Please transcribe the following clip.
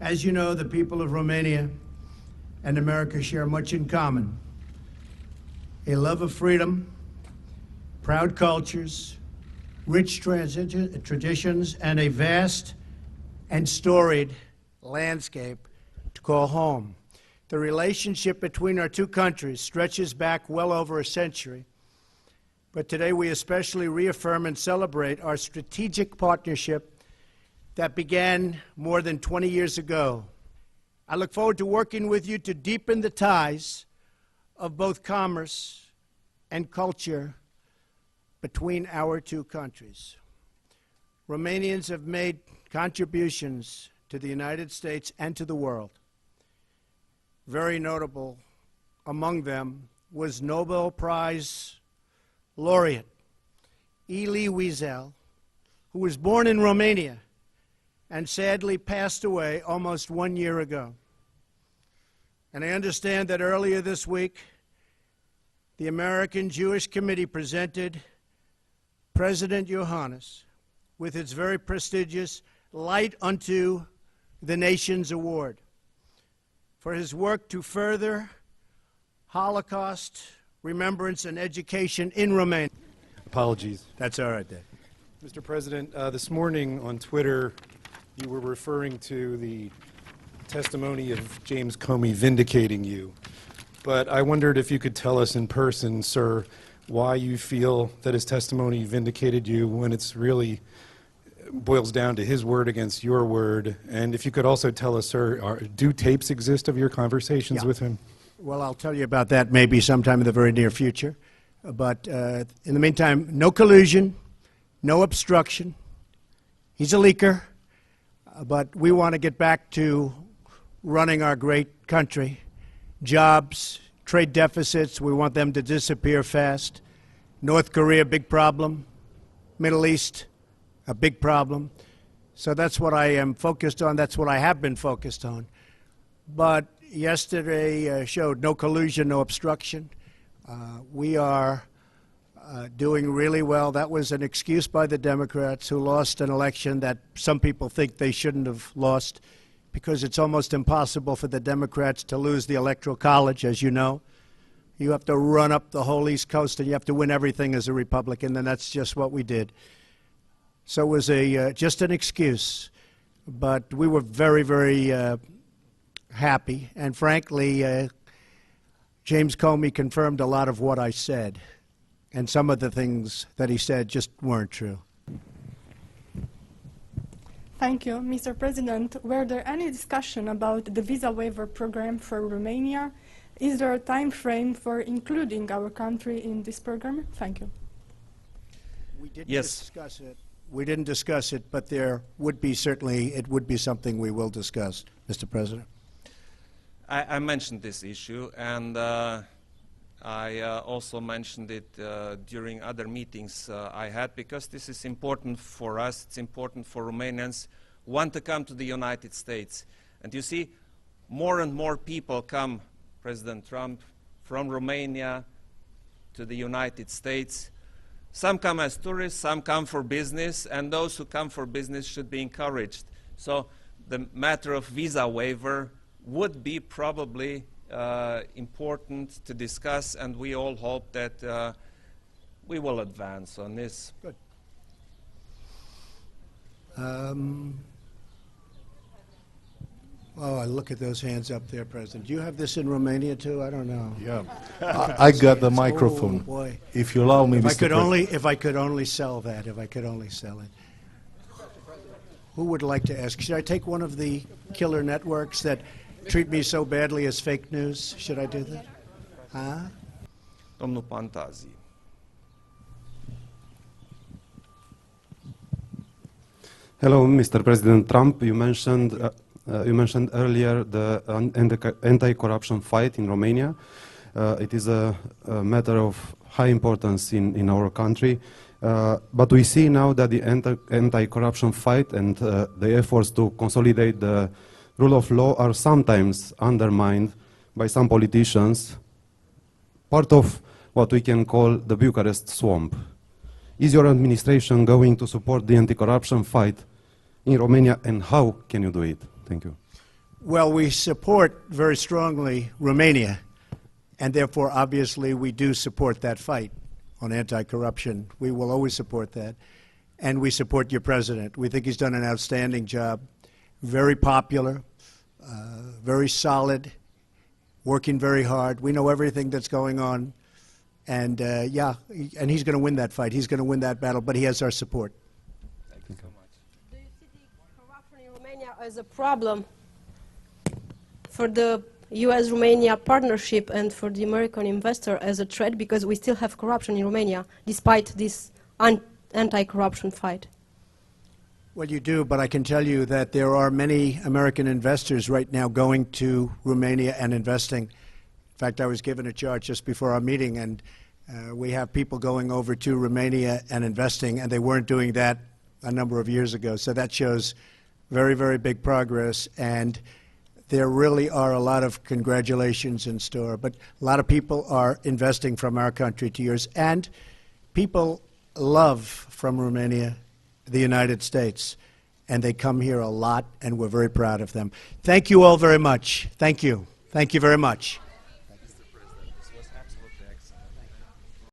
As you know, the people of Romania and America share much in common. A love of freedom, proud cultures, rich traditions, and a vast and storied landscape to call home. The relationship between our two countries stretches back well over a century, but today we especially reaffirm and celebrate our strategic partnership that began more than 20 years ago. I look forward to working with you to deepen the ties of both commerce and culture between our two countries. Romanians have made contributions to the United States and to the world. Very notable among them was Nobel Prize laureate Elie Wiesel, who was born in Romania and sadly passed away almost 1 year ago. And I understand that earlier this week, the American Jewish Committee presented President Iohannis with its very prestigious Light Unto the Nations Award for his work to further Holocaust remembrance and education in Romania. Apologies. That's all right, Dave. Mr. President, this morning on Twitter, you were referring to the testimony of James Comey vindicating you. But I wondered if you could tell us in person, sir, why you feel that his testimony vindicated you when it's really boils down to his word against your word. And if you could also tell us, sir, do tapes exist of your conversations with him? Well, I'll tell you about that maybe sometime in the very near future. But in the meantime, no collusion, no obstruction. He's a leaker. But we want to get back to running our great country. Jobs, trade deficits, we want them to disappear fast. North Korea, big problem. Middle East, a big problem. So that's what I am focused on. That's what I have been focused on. But yesterday showed no collusion, no obstruction. We are doing really well. That was an excuse by the Democrats who lost an election that some people think they shouldn't have lost, because it's almost impossible for the Democrats to lose the Electoral College, as you know. You have to run up the whole East Coast and you have to win everything as a Republican, and that's just what we did. So it was just an excuse. But we were very, very happy. And frankly, James Comey confirmed a lot of what I said. And some of the things that he said just weren't true. Thank you. Mr. President, were there any discussion about the visa waiver program for Romania? Is there a time frame for including our country in this program? Thank you. We didn't discuss it. We didn't discuss it, but there would be certainly, it would be something we will discuss, Mr. President. I mentioned this issue, and I also mentioned it during other meetings I had, because this is important for us, it's important for Romanians who want to come to the United States. And you see, more and more people come, President Trump, from Romania to the United States. Some come as tourists, some come for business, and those who come for business should be encouraged. So the matter of visa waiver would be probably important to discuss, and we all hope that we will advance on this. Good. Oh, I look at those hands up there, President. Do you have this in Romania too? I don't know. Yeah, I got the microphone. Oh, boy. If you allow me, if Mr. I could President. if I could only sell that. If I could only sell it. Who would like to ask? Should I take one of the killer networks that treat me so badly as fake news? Should I do that? Huh? Domnul Pantazi. Hello, Mr. President Trump. You mentioned earlier the anti-corruption fight in Romania. It is a matter of high importance in our country. But we see now that the anti-corruption fight and the efforts to consolidate the rule of law are sometimes undermined by some politicians, part of what we can call the Bucharest swamp. Is your administration going to support the anti-corruption fight in Romania, and how can you do it? Thank you. Well, we support very strongly Romania, and therefore, obviously, we do support that fight on anti-corruption. We will always support that. And we support your president. We think he's done an outstanding job, very popular, very solid, working very hard. We know everything that's going on. And, yeah, and he's going to win that fight. He's going to win that battle, but he has our support. Thank you so much. Do you see the corruption in Romania as a problem for the US-Romania partnership and for the American investor as a threat, because we still have corruption in Romania despite this anti-corruption fight? Well, you do, but I can tell you that there are many American investors right now going to Romania and investing. In fact, I was given a chart just before our meeting, and we have people going over to Romania and investing, and they weren't doing that a number of years ago. So that shows very, very big progress, and there really are a lot of congratulations in store. But a lot of people are investing from our country to yours, and people love from Romania the United States, and they come here a lot, and we're very proud of them. Thank you all very much. Thank you. Thank you very much.